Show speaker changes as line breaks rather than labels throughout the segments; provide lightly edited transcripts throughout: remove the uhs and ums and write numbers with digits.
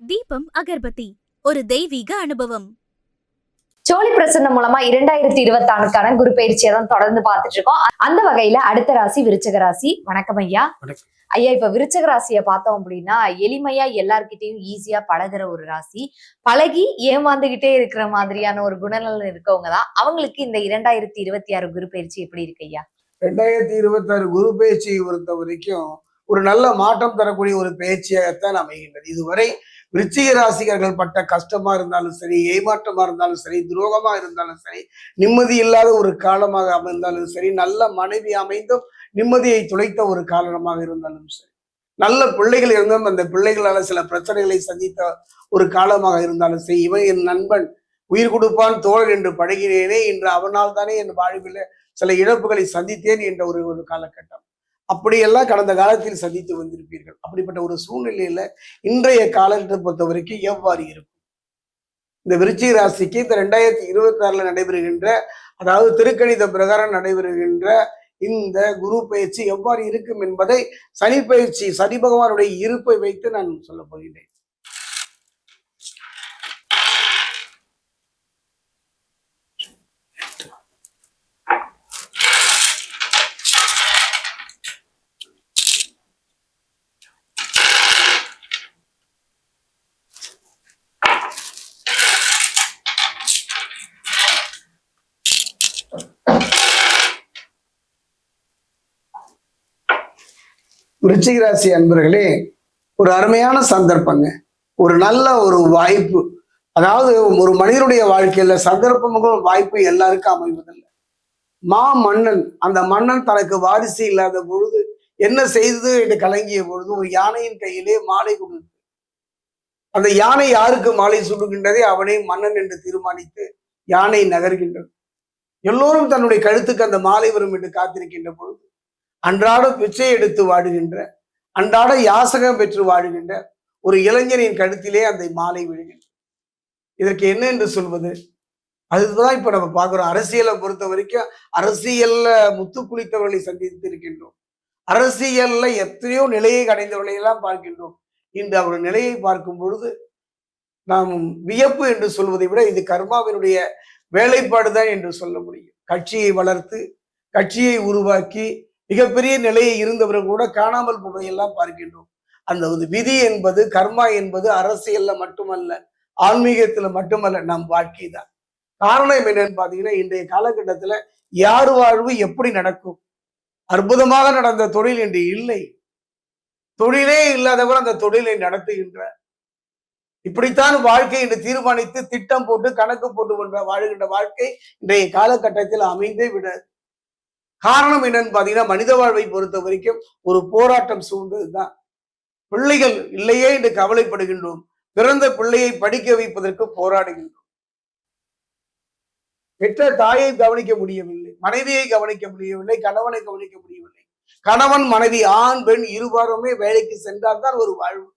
தீபம் அகர்பத்தி ஒரு தெய்வீக அனுபவம்.
சோழி பிரசன்னம் மூலமா 2026க்கான குரு பயிற்சியை தான் தொடர்ந்து பார்த்துட்டு இருக்கோம். அந்த வகையில அடுத்த ராசி விருச்சக ராசி. வணக்கம் ஐயா. ஐயா, இப்ப விருச்சக ராசியை பார்த்தோம் அப்படின்னா எளிமையா எல்லார்கிட்டையும் ஈஸியா பழகுற ஒரு ராசி. பழகி ஏமாந்துகிட்டே இருக்கிற மாதிரியான ஒரு குணநலன் இருக்கவங்க தான். அவங்களுக்கு இந்த 2026 குரு பயிற்சி எப்படி இருக்கு ஐயா?
2026 குரு பயிற்சியை பொறுத்த வரைக்கும் ஒரு நல்ல மாற்றம் தரக்கூடிய ஒரு பயிற்சியாகத்தான் அமைகின்றது. இதுவரை விருச்சிக ராசிகர்கள் பட்ட கஷ்டமா இருந்தாலும் சரி, ஏமாற்றமா இருந்தாலும் சரி, துரோகமா இருந்தாலும் சரி, நிம்மதி இல்லாத ஒரு காலமாக அமைந்தாலும் சரி, நல்ல மனைவி அமைந்தும் நிம்மதியை துளைத்த ஒரு காரணமாக இருந்தாலும் சரி, நல்ல பிள்ளைகள் இருந்தும் அந்த பிள்ளைகளால சில பிரச்சனைகளை சந்தித்த ஒரு காலமாக இருந்தாலும் சரி, இவன் என் நண்பன் உயிர் கொடுப்பான் தோழன் என்று பழகினேனே, இன்று அவனால் தானே என் வாழ்வில் சில இழப்புகளை சந்தித்தேன் என்ற ஒரு காலகட்டம். அப்படியெல்லாம் கடந்த காலத்தில் சந்தித்து வந்திருப்பீர்கள். அப்படிப்பட்ட ஒரு சூழ்நிலையில இன்றைய காலத்தை பொறுத்த வரைக்கும் எவ்வாறு இருக்கும்? இந்த விருச்சிக ராசிக்கு இந்த 2026 நடைபெறுகின்ற, அதாவது திருக்கணித பிரகாரம் நடைபெறுகின்ற இந்த குரு பயிற்சி எவ்வாறு இருக்கும் என்பதை சனி பயிற்சி, சனி பகவானுடைய இருப்பை வைத்து நான் சொல்ல போகிறேன். விருச்சிக ராசி அன்பர்களே, ஒரு அருமையான சந்தர்ப்பங்க, ஒரு நல்ல ஒரு வாய்ப்பு. அதாவது ஒரு மனிதனுடைய வாழ்க்கையில சந்தர்ப்பங்களும் வாய்ப்பு எல்லாருக்கும் அமைவதில்லை. மன்னன், அந்த மன்னன் தனக்கு வாரிசு இல்லாத பொழுது என்ன செய்தது என்று கலங்கிய பொழுது ஒரு யானையின் கையிலே மாலை கொடுத்து, அந்த யானை யாருக்கு மாலை சுடுகின்றதே அவனே மன்னன் என்று தீர்மானித்து யானை நகர்கின்றது. எல்லோரும் தன்னுடைய கழுத்துக்கு அந்த மாலை வரும் என்று காத்திருக்கின்ற பொழுது அன்றாட பிச்சை எடுத்து வாடுகின்ற, அன்றாட யாசகம் பெற்று வாழுகின்ற ஒரு இளைஞனின் கழுத்திலே அந்த மாலை விழுகின்ற. இதற்கு என்ன என்று சொல்வது? அதுதான் இப்ப நம்ம பார்க்கிறோம். அரசியலை பொறுத்த வரைக்கும் அரசியல்ல முத்து குளித்தவர்களை சந்தித்து இருக்கின்றோம். அரசியல்ல எத்தனையோ நிலையை அடைந்தவர்களை எல்லாம் பார்க்கின்றோம். இன்று அவருடைய நிலையை பார்க்கும் பொழுது நாம் வியப்பு என்று சொல்வதை விட இது கர்மாவினுடைய வேலைப்பாடுதான் என்று சொல்ல முடியும். கட்சியை வளர்த்து, கட்சியை உருவாக்கி மிகப்பெரிய நிலையை இருந்தவர்கள் கூட காணாமல் போவதையெல்லாம் பார்க்கின்றோம். அந்த விதி என்பது, கர்மா என்பது அரசியல்ல மட்டுமல்ல, ஆன்மீகத்துல மட்டுமல்ல, நம் வாழ்க்கை தான். காரணம் என்னன்னு பாத்தீங்கன்னா, இன்றைய காலகட்டத்துல யார் வாழ்வு எப்படி நடக்கும்? அற்புதமாக நடந்த தொழில் என்று இல்லை. தொழிலே இல்லாதவர் அந்த தொழிலை நடத்துகின்ற, இப்படித்தான் வாழ்க்கை என்று தீர்மானித்து திட்டம் போட்டு கணக்கு போட்டு வாழ்கின்ற வாழ்க்கை இன்றைய காலகட்டத்தில் அமைந்தே விடாது. காரணம் என்னன்னு பாத்தீங்கன்னா, மனித வாழ்வை பொறுத்த வரைக்கும் ஒரு போராட்டம் சூழ்ந்ததுதான். பிள்ளைகள் இல்லையே என்று கவலைப்படுகின்றோம். பிறந்த பிள்ளையை படிக்க வைப்பதற்கு போராடுகின்றோம். பெற்ற தாயை கவனிக்க முடியவில்லை, மனைவியை கவனிக்க முடியவில்லை, கணவனை கவனிக்க முடியவில்லை. கணவன் மனைவி ஆண் பெண் இருவருமே வேலைக்கு சென்றால்தான் ஒரு வாழ்வு.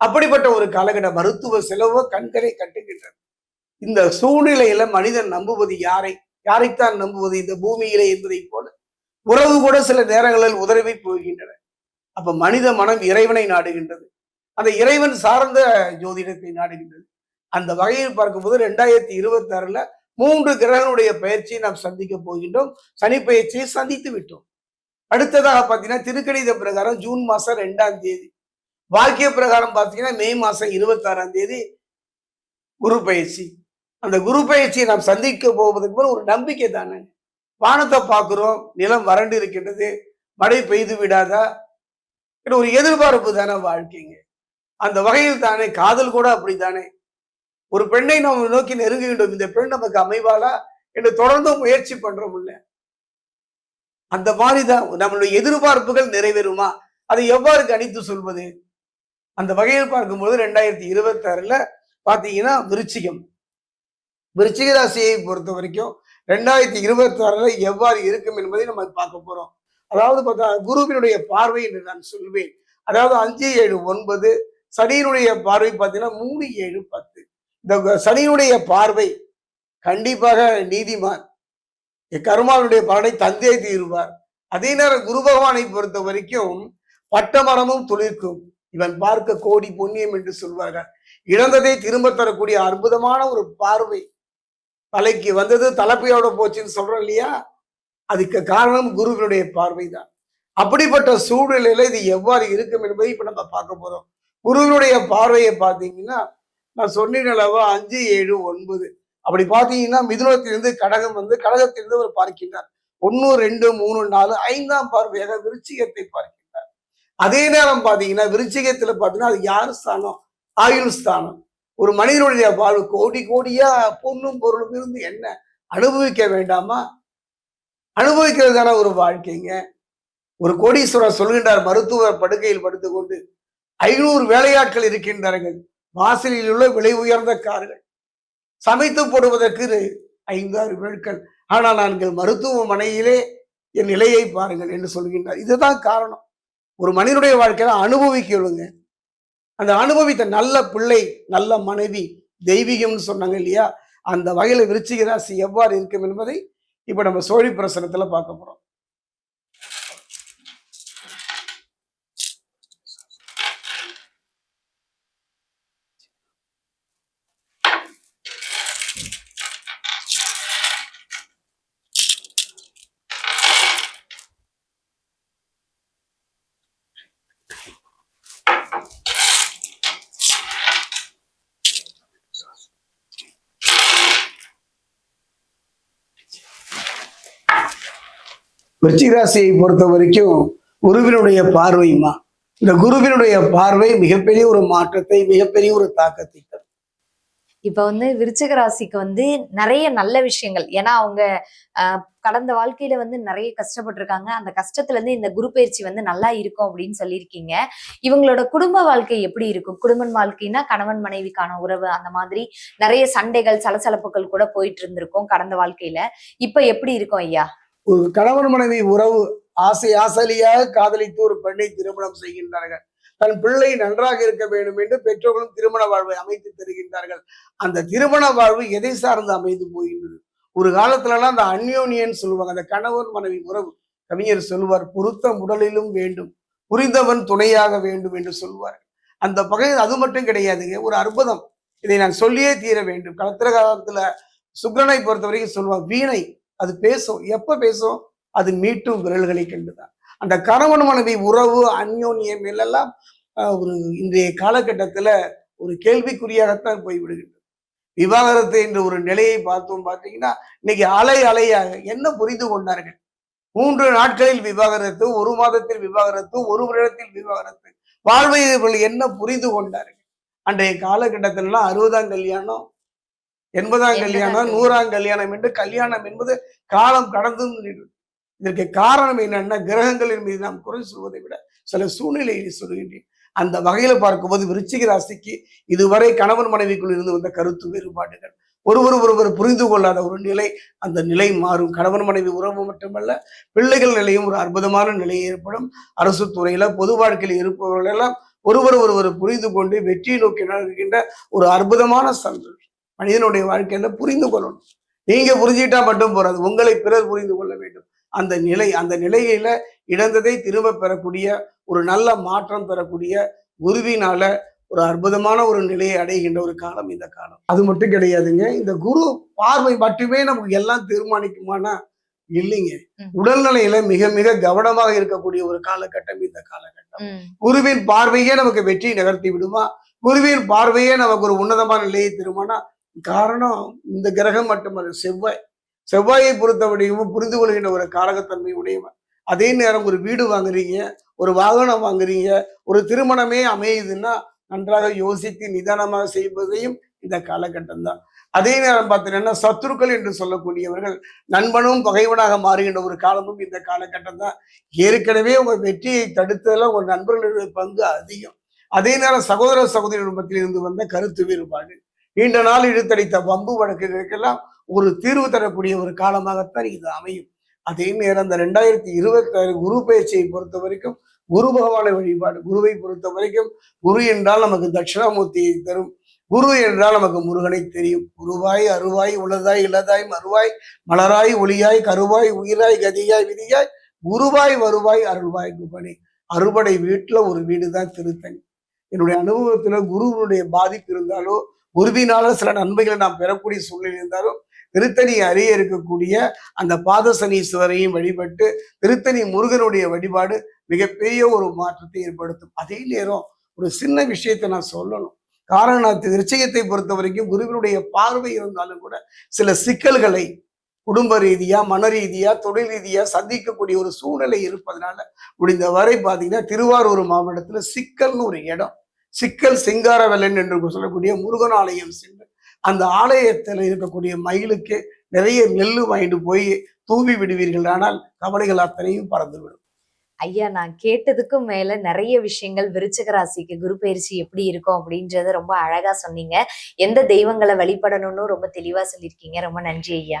அப்படிப்பட்ட ஒரு காலகட்ட மருத்துவ செலவோ கண்களை கட்டுகின்றது. இந்த சூழ்நிலையில மனிதன் நம்புவது யாரை? யாரைத்தான் நம்புவது? இந்த பூமியிலே என்பதை போல உறவு கூட சில நேரங்களில் உதறி போகின்றன. அப்ப மனித மனம் இறைவனை நாடுகின்றது. அந்த இறைவன் சார்ந்த ஜோதிடத்தை நாடுகின்றது. அந்த வகையில் பார்க்கும்போது 2026 3 கிரகங்களுடைய பயிற்சியை நாம் சந்திக்க போகின்றோம். சனி பயிற்சியை சந்தித்து விட்டோம். அடுத்ததாக பார்த்தீங்கன்னா, திருக்கணித பிரகாரம் ஜூன் மாசம் 2ஆம் தேதி, வாக்கிய பிரகாரம் பார்த்தீங்கன்னா மே மாசம் 26ஆம் தேதி குரு பயிற்சி. அந்த குரு பயிற்சியை நாம் சந்திக்க போவதற்கு ஒரு நம்பிக்கை தானே. வானத்தை பார்க்கிறோம், நிலம் வறண்டு இருக்கின்றது, மழை பெய்து விடாதா, ஒரு எதிர்பார்ப்பு தானே வாழ்க்கைங்க. அந்த வகையில் தானே காதல் கூட அப்படித்தானே. ஒரு பெண்ணை நம்ம நோக்கி நெருங்குகின்றோம், இந்த பெண் நமக்கு அமைவாளா என்று தொடர்ந்து முயற்சி பண்றோம் இல்ல. அந்த மாதிரிதான் நம்மளுடைய எதிர்பார்ப்புகள் நிறைவேறுமா, அதை எவ்வாறு கணித்து சொல்வது? அந்த வகையில் பார்க்கும்போது 2026 பாத்தீங்கன்னா விருச்சிக ராசியை பொறுத்த வரைக்கும் 2026 எவ்வாறு இருக்கும் என்பதை நம்ம பார்க்க போறோம். அதாவது பார்த்தா குருவினுடைய பார்வை என்று நான் சொல்வேன். அதாவது 5, 7, 9, சனியினுடைய பார்வை பார்த்தீங்கன்னா 3, 7, 10. இந்த சனியினுடைய பார்வை கண்டிப்பாக நீதிமான், கர்மாவுடைய பலனை தந்தை தீருவார். அதே நேரம் குரு பகவானை பொறுத்த வரைக்கும் பட்டமரமும் துளிர்க்கும், இவன் பார்க்க கோடி புண்ணியம் என்று சொல்வார்கள். இழந்ததை திரும்ப தரக்கூடிய அற்புதமான ஒரு பார்வை. தலைக்கு வந்தது தலைப்பையோட போச்சுன்னு சொல்றோம் இல்லையா, அதுக்கு காரணம் குருவினுடைய பார்வை தான். அப்படிப்பட்ட சூழ்நிலையில இது எவ்வாறு இருக்கும் என்பதை இப்ப நம்ம பார்க்க போறோம். குருவினுடைய பார்வையை பார்த்தீங்கன்னா, நான் சொன்னேன் அல்லவா 5, 7, 9. அப்படி பார்த்தீங்கன்னா மிதுனத்திலிருந்து கடகம் வந்து கடகத்திலிருந்து அவர் பார்க்கின்றார். 1, 2, 3, 4, 5ஆம் பார்வையாக விருச்சிகத்தை பார்க்கின்றார். அதே நேரம் பார்த்தீங்கன்னா விருச்சிகத்துல பார்த்தீங்கன்னா அது யார் ஸ்தானம்? ஆயுள் ஸ்தானம். ஒரு மனிதனுடைய வாழ்வு கோடி கோடியா பொண்ணும் பொருளும் இருந்து என்ன அனுபவிக்க வேண்டாமா? அனுபவிக்கிறதுதான ஒரு வாழ்க்கைங்க. ஒரு கோடீஸ்வரர் சொல்கின்றார், மருத்துவ படுக்கையில் படுத்துக்கொண்டு 500 வேலையாட்கள் இருக்கின்றார்கள், வாசலில் உள்ள விலை உயர்ந்த கார்கள், சமைத்து போடுவதற்கு 5, 6 பேர்கள், ஆனால் நாங்கள் மருத்துவமனையிலே என் நிலையை பாருங்கள் என்று சொல்கின்றார். இதுதான் காரணம். ஒரு மனிதனுடைய வாழ்க்கையில அனுபவிக்கலுங்க. அந்த அனுபவித்த நல்ல பிள்ளை, நல்ல மனைவி, தெய்வீகம்னு சொன்னாங்க இல்லையா, அந்த வகையில விருச்சிக ராசி எவ்வாறு இருக்கும் என்பதை இப்ப நம்ம சோழி பிரசனத்துல பார்க்க போறோம். விருச்சிக ராசியை பொறுத்த வரைக்கும் குருவினுடைய பார்வையுமா, இந்த குருவினுடைய பார்வை மிகப்பெரிய ஒரு மாற்றத்தை, மிகப்பெரிய ஒரு தாக்கத்தை தரும்.
இப்ப வந்து விருச்சிக ராசிக்கு வந்து நிறைய நல்ல விஷயங்கள், ஏன்னா அவங்க கடந்த வாழ்க்கையில வந்து நிறைய கஷ்டப்பட்டிருக்காங்க. அந்த கஷ்டத்துல இருந்து இந்த குரு பயிற்சி வந்து நல்லா இருக்கும் அப்படின்னு சொல்லியிருக்கீங்க. இவங்களோட குடும்ப வாழ்க்கை எப்படி இருக்கும்? குடும்ப வாழ்க்கைன்னா கணவன் மனைவிக்கான உறவு, அந்த மாதிரி நிறைய சண்டைகள் சலசலப்புகள் கூட போயிட்டு இருந்திருக்கும் கடந்த வாழ்க்கையில. இப்ப எப்படி இருக்கும் ஐயா?
ஒரு கணவன் மனைவி உறவு ஆசையாக காதலித்து ஒரு பெண்ணை திருமணம் செய்கின்றார்கள். தன் பிள்ளை நன்றாக இருக்க வேண்டும் என்று பெற்றோர்களும் திருமண வாழ்வை அமைத்து தருகின்றார்கள். அந்த திருமண வாழ்வு எதை சார்ந்து அமைந்து போகின்றது? ஒரு காலத்துலலாம் அந்த அந்யோன்யன்னு சொல்லுவாங்க, அந்த கணவன் மனைவி உறவு. கவிஞர் சொல்லுவார், பொருத்தம் உடலிலும் வேண்டும், புரிந்தவன் துணையாக வேண்டும் என்று சொல்வார். அந்த பகையில் அது மட்டும் கிடையாதுங்க, ஒரு அற்புதம். இதை நான் சொல்லியே தீர வேண்டும். கலத்திர காலத்துல சுக்கிரனை பொறுத்த வரைக்கும் சொல்லுவாங்க, வீணை அது பேசும். எப்ப பேசும்? அது மீட்டும் விரல்களை கண்டுதான். அந்த கணவன் மனைவி உறவு அந்யோன்யம் எல்லாம் ஒரு இன்றைய காலகட்டத்துல ஒரு கேள்விக்குறியாகத்தான் போய்விடுகின்றது. விவாகரத்து என்ற ஒரு நிலையை பார்த்தீங்கன்னா இன்னைக்கு அலையாக என்ன புரிந்து கொண்டார்கள்? 3 நாட்களில் விவாகரத்து, 1 மாதத்தில் விவாகரத்து, 1 வருடத்தில் விவாகரத்து. வாழ்வை என்ன புரிந்து கொண்டார்கள்? அன்றைய காலகட்டத்திலாம் 60ஆம் கல்யாணம், 80ஆம் கல்யாணம், 100ஆம் கல்யாணம் என்று கல்யாணம் என்பது காலம் கடந்து. இதற்கு காரணம் என்னன்னா, கிரகங்களின் மீது நாம் குறை சொல்வதை விட சில சூழ்நிலையை சொல்கின்றேன். அந்த வகையில பார்க்கும்போது விருச்சிக ராசிக்கு இதுவரை கணவன் மனைவிக்குள் இருந்து வந்த கருத்து வேறுபாடுகள், ஒருவர் புரிந்து கொள்ளாத ஒரு நிலை, அந்த நிலை மாறும். கணவன் மனைவி உறவு மட்டுமல்ல, பிள்ளைகள் நிலையும் ஒரு அற்புதமான நிலை ஏற்படும். அரசு துறையில பொது வாழ்க்கையில் இருப்பவர்கள் எல்லாம் ஒருவர் புரிந்து கொண்டு வெற்றியை நோக்கி நடக்கின்ற ஒரு அற்புதமான சந்தோஷம். மனிதனுடைய வாழ்க்கையில புரிந்து கொள்ளணும். நீங்க புரிஞ்சுக்கிட்டா மட்டும் போறாது, உங்களை பிறர் புரிந்து கொள்ள வேண்டும். அந்த நிலையில இழந்ததை திரும்ப பெறக்கூடிய ஒரு நல்ல மாற்றம் பெறக்கூடிய குருவினால ஒரு அற்புதமான ஒரு நிலையை அடைகின்ற ஒரு காலம் இந்த காலம். அது மட்டும் கிடையாதுங்க, இந்த குரு பார்வை மட்டுமே நமக்கு எல்லாம் தீர்மானிக்குமானா இல்லைங்க. உடல்நிலையில மிக மிக கவனமாக இருக்கக்கூடிய ஒரு காலகட்டம் இந்த காலகட்டம். குருவின் பார்வையே நமக்கு வெற்றி நகர்த்தி விடுமா? குருவின் பார்வையே நமக்கு ஒரு உன்னதமான நிலையை தருமானா? காரணம் இந்த கிரகம் மட்டுமல்ல, செவ்வாயை பொறுத்தவரையும் புரிந்து கொள்கின்ற ஒரு காரகத்தன்மை உடையவன். அதே நேரம் ஒரு வீடு வாங்குறீங்க, ஒரு வாகனம் வாங்குறீங்க, ஒரு திருமணமே அமையுதுன்னா நன்றாக யோசித்து நிதானமாக செய்வதையும் இந்த காலகட்டம் தான். அதே நேரம் பார்த்தீங்கன்னா சத்துருக்கள் என்று சொல்லக்கூடியவர்கள் நண்பனும் பகைவனாக மாறுகின்ற ஒரு காலமும் இந்த காலகட்டம் தான். ஏற்கனவே உங்க வெற்றியை தடுத்ததெல்லாம் உங்க நண்பர்களுடைய பங்கு அதிகம். அதே நேரம் சகோதர சகோதரி மத்தியில் இருந்து வந்த கருத்து வேறுபாடு, நீண்ட நாள் இழுத்தடித்த வம்பு வழக்குகளுக்கெல்லாம் ஒரு தீர்வு தரக்கூடிய ஒரு காலமாகத்தான் இது அமையும். அதே நேரம் அந்த 2026 குரு பயிற்சியை பொறுத்த வரைக்கும் குரு பகவானை வழிபாடு. குருவை பொறுத்த வரைக்கும் குரு என்றால் நமக்கு தட்சிணாமூர்த்தியை தரும், குரு என்றால் நமக்கு முருகனை தெரியும். குருவாய் அருவாய் உளதாய் இளதாய் மறுவாய் மலராய் ஒளியாய் கருவாய் உயிராய் கதியாய் விதியாய் குருவாய் வருவாய் அருள்வாய் குபனே. அறுபடை வீட்டுல ஒரு வீடுதான் திருத்தணி. என்னுடைய அனுபவத்துல குருவினுடைய பாதிப்பு இருந்தாலோ, குருவினால சில நன்மைகளை நாம் பெறக்கூடிய சூழ்நிலை இருந்தாலும், திருத்தணி அருகே இருக்கக்கூடிய அந்த பாதசனீஸ்வரையும் வழிபட்டு திருத்தணி முருகனுடைய வழிபாடு மிகப்பெரிய ஒரு மாற்றத்தை ஏற்படுத்தும். அதே நேரம் ஒரு சின்ன விஷயத்தை நான் சொல்லணும். காரணம், விருச்சிகத்தை பொறுத்த வரைக்கும் குருவினுடைய பார்வை இருந்தாலும் கூட சில சிக்கல்களை குடும்ப ரீதியா, மன ரீதியா, தொழில் ரீதியா சந்திக்கக்கூடிய ஒரு சூழ்நிலை இருப்பதனால முடிந்த வரை பாத்தீங்கன்னா திருவாரூர் மாவட்டத்துல சிக்கல்னு ஒரு இடம், சிக்கல் சிங்காரவெல்லன் என்று சொல்லக்கூடிய முருகன் ஆலயம் சென்று அந்த ஆலயத்துல இருக்கக்கூடிய மயிலுக்கு நிறைய நெல்லு வாங்கிட்டு போய் தூவி விடுவீர்கள், ஆனால் கவலைகள் அத்தனையும் பறந்துவிடும்.
ஐயா, நான் கேட்டதுக்கும் மேல நிறைய விஷயங்கள் விருச்சிக ராசிக்கு குரு பயிற்சி எப்படி இருக்கும் அப்படின்றத ரொம்ப அழகா சொன்னீங்க. எந்த தெய்வங்களை வழிபடணும்னு ரொம்ப தெளிவா சொல்லியிருக்கீங்க. ரொம்ப நன்றி ஐயா.